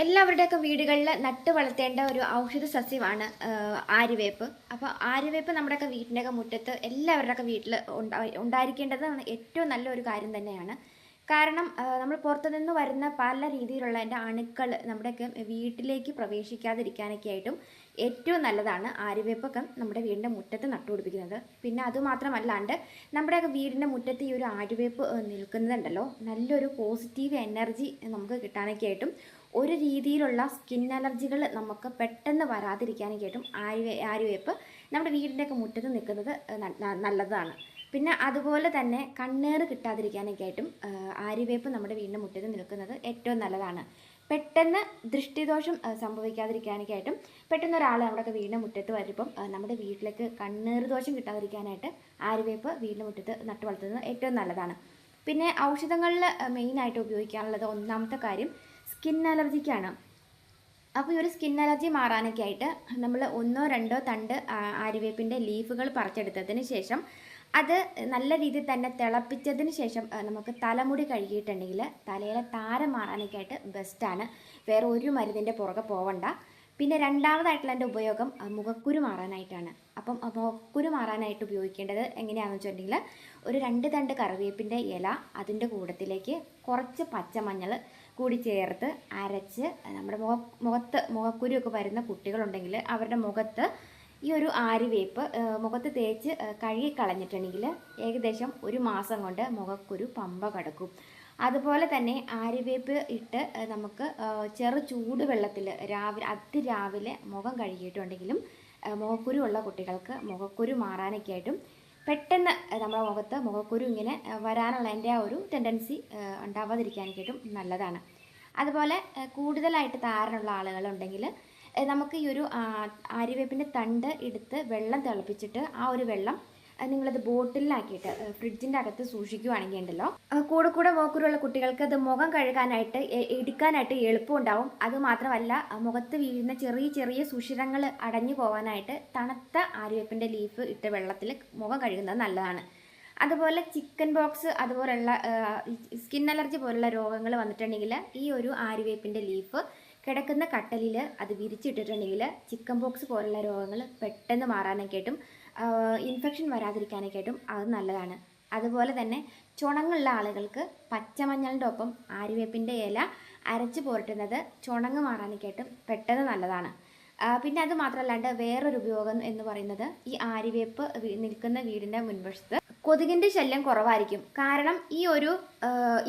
എല്ലാവരുടെയൊക്കെ വീടുകളിൽ നട്ട് വളർത്തേണ്ട ഒരു ഔഷധ സസ്യമാണ് ആര്യവേപ്പ്. അപ്പോൾ ആര്യവേപ്പ് നമ്മുടെയൊക്കെ വീട്ടിൻ്റെയൊക്കെ മുറ്റത്ത് എല്ലാവരുടെയൊക്കെ വീട്ടിൽ ഉണ്ടായിരിക്കേണ്ടത് ഏറ്റവും നല്ലൊരു കാര്യം തന്നെയാണ്. കാരണം നമ്മൾ പുറത്തുനിന്ന് വരുന്ന പല രീതിയിലുള്ള അതിൻ്റെ അണുക്കൾ നമ്മുടെയൊക്കെ വീട്ടിലേക്ക് പ്രവേശിക്കാതിരിക്കാനൊക്കെ ആയിട്ടും ഏറ്റവും നല്ലതാണ് ആര്യവേപ്പൊക്കെ നമ്മുടെ വീടിൻ്റെ മുറ്റത്ത് നട്ടുപിടിപ്പിക്കുന്നത്. പിന്നെ അതുമാത്രമല്ലാണ്ട് നമ്മുടെയൊക്കെ വീടിൻ്റെ മുറ്റത്ത് ഈ ഒരു ആര്യവേപ്പ് നിൽക്കുന്നതുണ്ടല്ലോ, നല്ലൊരു പോസിറ്റീവ് എനർജി നമുക്ക് കിട്ടാനൊക്കെ ആയിട്ടും ഒരു രീതിയിലുള്ള സ്കിൻ അലർജികൾ നമുക്ക് പെട്ടെന്ന് വരാതിരിക്കാനൊക്കെ ആയിട്ടും ആര്യവേപ്പ് നമ്മുടെ വീടിൻ്റെയൊക്കെ മുറ്റത്ത് നിൽക്കുന്നത് നല്ലതാണ്. പിന്നെ അതുപോലെ തന്നെ കണ്ണേറ് കിട്ടാതിരിക്കാനൊക്കെ ആയിട്ടും ആര്യവേപ്പ് നമ്മുടെ വീടിൻ്റെ മുറ്റത്ത് നിൽക്കുന്നത് ഏറ്റവും നല്ലതാണ്. പെട്ടെന്ന് ദൃഷ്ടിദോഷം സംഭവിക്കാതിരിക്കാനൊക്കെ ആയിട്ടും പെട്ടെന്ന് ഒരാൾ നമ്മുടെയൊക്കെ വീടിൻ്റെ മുറ്റത്ത് വരുമ്പം നമ്മുടെ വീട്ടിലേക്ക് കണ്ണേറ് ദോഷം കിട്ടാതിരിക്കാനായിട്ട് ആര്യവേപ്പ് വീടിൻ്റെ മുറ്റത്ത് നട്ടു വളർത്തുന്നത് ഏറ്റവും നല്ലതാണ്. പിന്നെ ഔഷധങ്ങളിൽ മെയിനായിട്ട് ഉപയോഗിക്കാനുള്ളത് ഒന്നാമത്തെ കാര്യം സ്കിൻ അലർജിക്കാണ്. അപ്പോൾ ഈ ഒരു സ്കിൻ അലർജി മാറാനൊക്കെ ആയിട്ട് നമ്മൾ ഒന്നോ രണ്ടോ തണ്ട് ആര്യവേപ്പിൻ്റെ ലീഫുകൾ പറിച്ചെടുത്തതിന് ശേഷം അത് നല്ല രീതിയിൽ തന്നെ തിളപ്പിച്ചതിന് ശേഷം നമുക്ക് തലമുടി കഴുകിയിട്ടുണ്ടെങ്കിൽ തലയിലെ താരം മാറാനൊക്കെ ആയിട്ട് ബെസ്റ്റാണ്. വേറെ ഒരു മരുന്നിൻ്റെ പുറകെ പോവണ്ട. പിന്നെ രണ്ടാമതായിട്ടുള്ള എൻ്റെ ഉപയോഗം മുഖക്കുരു മാറാനായിട്ടാണ്. അപ്പം മുഖക്കുരു മാറാനായിട്ട് ഉപയോഗിക്കേണ്ടത് എങ്ങനെയാണെന്ന് വെച്ചിട്ടുണ്ടെങ്കിൽ ഒരു 2 തണ്ട് കറിവേപ്പിൻ്റെ ഇല, അതിൻ്റെ കൂടത്തിലേക്ക് കുറച്ച് പച്ചമഞ്ഞൾ കൂടി ചേർത്ത് അരച്ച് നമ്മുടെ മുഖക്കുരുവൊക്കെ വരുന്ന കുട്ടികളുണ്ടെങ്കിൽ അവരുടെ മുഖത്ത് ഈ ഒരു ആര്യവേപ്പ് മുഖത്ത് തേച്ച് കഴുകി കളഞ്ഞിട്ടുണ്ടെങ്കിൽ ഏകദേശം 1 മാസം കൊണ്ട് മുഖക്കുരു പമ്പ കടക്കും. അതുപോലെ തന്നെ ആര്യവേപ്പ് ഇട്ട് നമുക്ക് ചെറു ചൂടുവെള്ളത്തിൽ അതിരാവിലെ മുഖം കഴുകിയിട്ടുണ്ടെങ്കിലും മുഖക്കുരു ഉള്ള കുട്ടികൾക്ക് മുഖക്കുരു മാറാനൊക്കെ ആയിട്ടും പെട്ടെന്ന് നമ്മുടെ മുഖക്കുരു ഇങ്ങനെ വരാനുള്ളതിൻ്റെ ആ ഒരു ടെൻഡൻസി ഉണ്ടാവാതിരിക്കാനൊക്കെയായിട്ടും നല്ലതാണ്. അതുപോലെ കൂടുതലായിട്ട് താരനുള്ള ആളുകളുണ്ടെങ്കിൽ നമുക്ക് ഈ ഒരു ആര്യവേപ്പിൻ്റെ തണ്ട് എടുത്ത് വെള്ളം തിളപ്പിച്ചിട്ട് ആ ഒരു വെള്ളം നിങ്ങളത് ബോട്ടിലാക്കിയിട്ട് ഫ്രിഡ്ജിൻ്റെ അകത്ത് സൂക്ഷിക്കുകയാണെങ്കിൽ ഉണ്ടല്ലോ, കൂടെ മുഖക്കുരുള്ള കുട്ടികൾക്ക് അത് മുഖം കഴുകാനായിട്ട് എടുക്കാനായിട്ട് എളുപ്പമുണ്ടാവും. അതുമാത്രമല്ല മുഖത്ത് വീഴുന്ന ചെറിയ ചെറിയ സുഷിരങ്ങൾ അടഞ്ഞു പോകാനായിട്ട് തണുത്ത ആര്യവേപ്പിൻ്റെ ലീഫ് ഇട്ട് വെള്ളത്തിൽ മുഖം കഴുകുന്നത് നല്ലതാണ്. അതുപോലെ ചിക്കൻ ബോക്സ് അതുപോലുള്ള സ്കിൻ അലർജി പോലുള്ള രോഗങ്ങൾ വന്നിട്ടുണ്ടെങ്കിൽ ഈ ഒരു ആര്യവേപ്പിൻ്റെ ലീഫ് കിടക്കുന്ന കട്ടലിൽ അത് വിരിച്ചിട്ടിട്ടുണ്ടെങ്കിൽ ചിക്കൻ ബോക്സ് പോലുള്ള രോഗങ്ങൾ പെട്ടെന്ന് മാറാനൊക്കെ ആയിട്ടും ഇൻഫെക്ഷൻ വരാതിരിക്കാനൊക്കെ ആയിട്ടും അത് നല്ലതാണ്. അതുപോലെ തന്നെ ചുണങ്ങുള്ള ആളുകൾക്ക് പച്ചമഞ്ഞളിൻ്റെ ഒപ്പം ആര്യവേപ്പിൻ്റെ ഇല അരച്ച് പുരട്ടുന്നത് ചുണങ്ങ് മാറാനൊക്കെ ആയിട്ടും പെട്ടെന്ന് നല്ലതാണ്. പിന്നെ അത് മാത്രമല്ലാണ്ട് വേറൊരു ഉപയോഗം എന്ന് പറയുന്നത് ഈ ആര്യവേപ്പ് നിൽക്കുന്ന വീടിൻ്റെ മുൻവശത്ത് കൊതുകിൻ്റെ ശല്യം കുറവായിരിക്കും. കാരണം ഈ ഒരു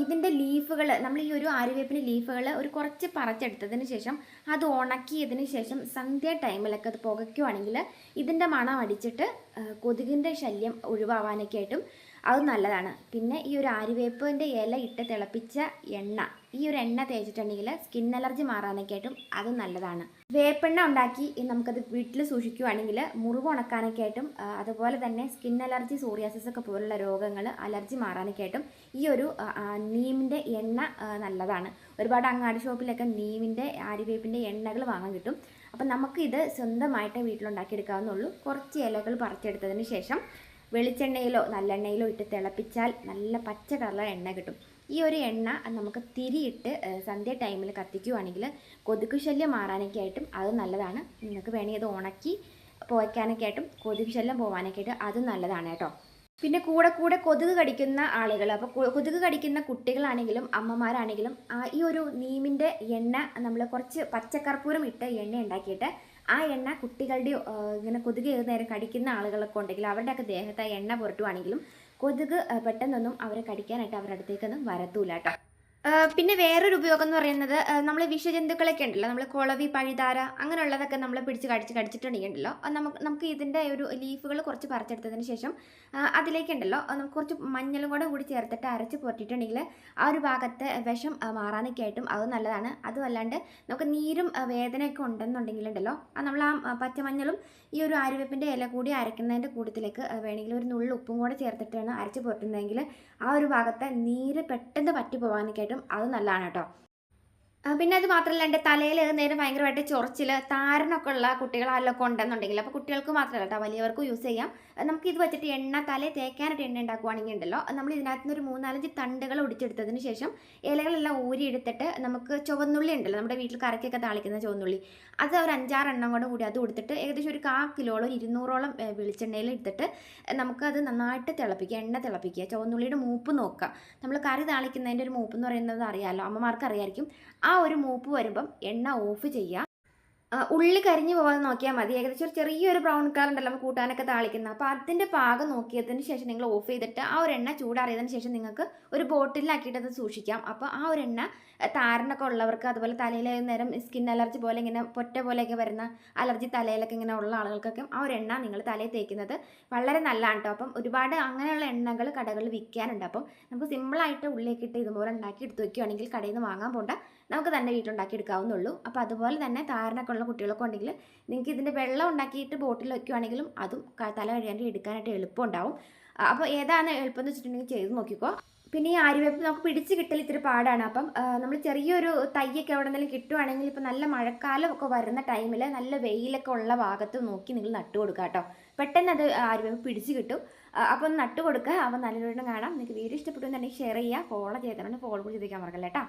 ഇതിൻ്റെ ലീഫുകൾ നമ്മൾ ഈ ഒരു ആര്യവേപ്പിൻ്റെ ലീഫുകൾ ഒരു കുറച്ച് പറിച്ചെടുത്തതിന് ശേഷം അത് ഉണക്കിയതിന് ശേഷം സന്ധ്യ ടൈമിലൊക്കെ അത് പുകയ്ക്കുവാണെങ്കിൽ ഇതിൻ്റെ മണം അടിച്ചിട്ട് കൊതുകിൻ്റെ ശല്യം ഒഴിവാവാനൊക്കെ ആയിട്ടും അത് നല്ലതാണ്. പിന്നെ ഈ ഒരു ആര്യവേപ്പിൻ്റെ ഇല ഇട്ട് തിളപ്പിച്ച എണ്ണ, ഈ ഒരു എണ്ണ തേച്ചിട്ടുണ്ടെങ്കിൽ സ്കിൻ അലർജി മാറാനൊക്കെ ആയിട്ടും അത് നല്ലതാണ്. വേപ്പെണ്ണ ഉണ്ടാക്കി നമുക്കത് വീട്ടിൽ സൂക്ഷിക്കുകയാണെങ്കിൽ മുറിവ് ഉണക്കാനൊക്കെ ആയിട്ടും അതുപോലെ തന്നെ സ്കിൻ അലർജി സോറിയാസിസ് ഒക്കെ പോലുള്ള രോഗങ്ങൾ അലർജി മാറാനൊക്കെ ആയിട്ടും ഈ ഒരു നീമിൻ്റെ എണ്ണ നല്ലതാണ്. ഒരുപാട് അങ്ങാടി ഷോപ്പിലൊക്കെ നീമിൻ്റെ ആര്യവേപ്പിൻ്റെ എണ്ണകൾ വാങ്ങാൻ കിട്ടും. അപ്പം നമുക്ക് ഇത് സ്വന്തമായിട്ട് വീട്ടിലുണ്ടാക്കിയെടുക്കാവുന്നുള്ളൂ. കുറച്ച് ഇലകൾ പറിച്ചെടുത്തതിന് ശേഷം വെളിച്ചെണ്ണയിലോ നല്ലെണ്ണയിലോ ഇട്ട് തിളപ്പിച്ചാൽ നല്ല പച്ച കളർ എണ്ണ കിട്ടും. ഈ ഒരു എണ്ണ നമുക്ക് തിരിയിട്ട് സന്ധ്യ ടൈമിൽ കത്തിക്കുകയാണെങ്കിൽ കൊതുക് ശല്യം മാറാനൊക്കെ ആയിട്ടും അത് നല്ലതാണ്. നിങ്ങൾക്ക് വേണമെങ്കിൽ അത് ഉണക്കി പോയ്ക്കാനൊക്കെ ആയിട്ടും കൊതുക് ശല്യം പോകാനൊക്കെ ആയിട്ട് അത് നല്ലതാണ് കേട്ടോ. പിന്നെ കൂടെ കൊതുക് കടിക്കുന്ന ആളുകൾ, അപ്പോൾ കൊതുക് കടിക്കുന്ന കുട്ടികളാണെങ്കിലും അമ്മമാരാണെങ്കിലും ഈ ഒരു നീമിൻ്റെ എണ്ണ നമ്മൾ കുറച്ച് പച്ചക്കർപ്പൂരം ഇട്ട് എണ്ണ ഉണ്ടാക്കിയിട്ട് ആ എണ്ണ കുട്ടികളുടെ ഇങ്ങനെ കൊതുക് ഏത് നേരം കടിക്കുന്ന ആളുകളൊക്കെ ഉണ്ടെങ്കിൽ അവരുടെയൊക്കെ ദേഹത്ത് ആ എണ്ണ പുരട്ടുവാണെങ്കിലും കൊതുക് പെട്ടെന്നൊന്നും അവരെ കടിക്കാനായിട്ട് അവരുടെ അടുത്തേക്കൊന്നും വരത്തൂല കേട്ടോ. പിന്നെ വേറൊരു ഉപയോഗം എന്ന് പറയുന്നത് നമ്മൾ വിഷജന്തുക്കളൊക്കെ ഉണ്ടല്ലോ, നമ്മൾ കുളവി, പഴുതാര അങ്ങനെയുള്ളതൊക്കെ നമ്മൾ പിടിച്ച് കടിച്ചിട്ടുണ്ടെങ്കിലോ നമുക്ക് ഇതിൻ്റെ ഒരു ലീഫുകൾ കുറച്ച് പറിച്ചെടുത്തതിന് ശേഷം അതിലേക്കുണ്ടല്ലോ നമുക്ക് കുറച്ച് മഞ്ഞളും കൂടി ചേർത്തിട്ട് അരച്ച് പുരട്ടിയിട്ടുണ്ടെങ്കിൽ ആ ഒരു ഭാഗത്തെ വിഷം മാറാനൊക്കെ ആയിട്ടും അത് നല്ലതാണ്. അതുമല്ലാണ്ട് നമുക്ക് നീരും വേദനയൊക്കെ ഉണ്ടെന്നുണ്ടെങ്കിലുണ്ടല്ലോ നമ്മൾ ആ പച്ചമഞ്ഞളും ഈ ഒരു ആര്യവേപ്പിൻ്റെ ഇല കൂടി അരയ്ക്കുന്നതിൻ്റെ കൂട്ടത്തിലേക്ക് വേണമെങ്കിൽ ഒരു നുള്ളു ഉപ്പും കൂടെ ചേർത്തിട്ടാണ് അരച്ച് പുരട്ടുന്നതെങ്കിൽ ആ ഒരു ഭാഗത്തെ നീര് പെട്ടെന്ന് പറ്റി പോകാനൊക്കെ ആയിട്ടും അത് നല്ലതാണ് കേട്ടോ. പിന്നെ അത് മാത്രമല്ല എൻ്റെ തലയിൽ നേരം ഭയങ്കരമായിട്ട് ചൊറിച്ചിൽ താരനൊക്കെ ഉള്ള കുട്ടികളാരൊക്കെ ഉണ്ടെന്നുണ്ടെങ്കിൽ അപ്പോൾ കുട്ടികൾക്ക് മാത്രമല്ല കേട്ടോ, വലിയവർക്കും യൂസ് ചെയ്യാം. നമുക്കിത് വെച്ചിട്ട് തലയിൽ തേക്കാനായിട്ട് എണ്ണ ഉണ്ടാക്കുവാണെങ്കിൽ ഉണ്ടല്ലോ, നമ്മൾ ഇതിനകത്ത് നിന്ന് ഒരു 3-4 തണ്ടുകൾ ഒടിച്ചെടുത്തതിന് ശേഷം ഇലകളെല്ലാം ഊരിയെടുത്തിട്ട് നമുക്ക് ചുവന്നുള്ളി ഉണ്ടല്ലോ, നമ്മുടെ വീട്ടിൽ കറിക്കൊക്കെ താളിക്കുന്ന ചുവന്നുള്ളി, അത് ഒരു 5-6 എണ്ണം കൂടി അത് കൊടുത്തിട്ട് ഏകദേശം ഒരു 1/4 കിലോളം 200ഓളം വെളിച്ചെണ്ണയിൽ ഇട്ടിട്ട് നമുക്കത് നന്നായിട്ട് തിളപ്പിക്കുക, എണ്ണ തിളപ്പിക്കുക. ചുവന്നുള്ളിയുടെ മൂപ്പ് നോക്കുക. നമ്മൾ കറി താളിക്കുന്നതിൻ്റെ ഒരു മൂപ്പ് എന്ന് പറയുന്നത് അറിയാമല്ലോ, അമ്മമാർക്ക് അറിയായിരിക്കും. ആ ഒരു മൂപ്പ് വരുമ്പം എണ്ണ ഓഫ് ചെയ്യുക. ഉള്ളി കരിഞ്ഞു പോകാതെ നോക്കിയാൽ മതി. ഏകദേശം ഒരു ചെറിയൊരു ബ്രൗൺ കളർ ഉണ്ടല്ലോ നമ്മൾ കൂട്ടാനൊക്കെ താളിക്കുന്നത്, അപ്പോൾ അതിൻ്റെ പാകം നോക്കിയതിന് ശേഷം നിങ്ങൾ ഓഫ് ചെയ്തിട്ട് ആ ഒരു എണ്ണ ചൂടാറിയതിന് ശേഷം നിങ്ങൾക്ക് ഒരു ബോട്ടിലാക്കിയിട്ട് അത് സൂക്ഷിക്കാം. അപ്പോൾ ആ ഒരു എണ്ണ താരനൊക്കെ ഉള്ളവർക്ക്, അതുപോലെ തലയിൽ നേരം സ്കിൻ അലർജി പോലെ ഇങ്ങനെ പൊറ്റ പോലെയൊക്കെ വരുന്ന അലർജി തലയിലൊക്കെ ഇങ്ങനെ ഉള്ള ആളുകൾക്കൊക്കെ ആ ഒരു എണ്ണ നിങ്ങൾ തലയിൽ തേക്കുന്നത് വളരെ നല്ലതാണ് കേട്ടോ. അപ്പം ഒരുപാട് അങ്ങനെയുള്ള എണ്ണകൾ കടകളിൽ വിൽക്കാനുണ്ട്. അപ്പം നമുക്ക് സിമ്പിളായിട്ട് ഉള്ളിലേക്ക് ഇട്ട് ഇതുപോലെ ഉണ്ടാക്കി എടുത്ത് വയ്ക്കുകയാണെങ്കിൽ കടയിൽ നിന്ന് വാങ്ങാൻ പോകണ്ട, നമുക്ക് തന്നെ വീട്ടിലുണ്ടാക്കി എടുക്കാവുന്നുള്ളൂ. അപ്പോൾ അതുപോലെ തന്നെ താരനൊക്കെ ഉള്ള കുട്ടികളൊക്കെ ഉണ്ടെങ്കിൽ നിങ്ങൾക്ക് ഇതിൻ്റെ വെള്ളം ഉണ്ടാക്കിയിട്ട് ബോട്ടിൽ വയ്ക്കുകയാണെങ്കിലും അതും തല കഴിയാണ്ട് എടുക്കാനായിട്ട് എളുപ്പം ഉണ്ടാവും. അപ്പോൾ ഏതാണ് എളുപ്പം എന്ന് വെച്ചിട്ടുണ്ടെങ്കിൽ ചെയ്ത് നോക്കിക്കോ. പിന്നെ ഈ ആര്യവേപ്പ് നമുക്ക് പിടിച്ച് കിട്ടൽ ഇത്തിരി പാടാണ്. അപ്പം നമ്മൾ ചെറിയൊരു തയ്യൊക്കെ എവിടെ നിന്നെങ്കിലും കിട്ടുവാണെങ്കിൽ ഇപ്പോൾ നല്ല മഴക്കാലം ഒക്കെ വരുന്ന ടൈമിൽ നല്ല വെയിലൊക്കെ ഉള്ള ഭാഗത്ത് നോക്കി നിങ്ങൾ നട്ടു കൊടുക്കുക കേട്ടോ. പെട്ടെന്ന് അത് ആര്യവേപ്പ് പിടിച്ച് കിട്ടും. അപ്പോൾ ഒന്ന് നട്ടു കൊടുക്കുക. അപ്പോൾ നല്ലൊരു കാണാം. നിങ്ങൾക്ക് വീഡിയോ ഇഷ്ടപ്പെട്ടു എന്നുണ്ടെങ്കിൽ ഷെയർ ചെയ്യുക, ഫോളോ ചെയ്തിട്ടുണ്ടെങ്കിൽ ഫോളോ കൂടി ചെയ്തേക്കാൻ മറക്കല്ലേ കേട്ടോ.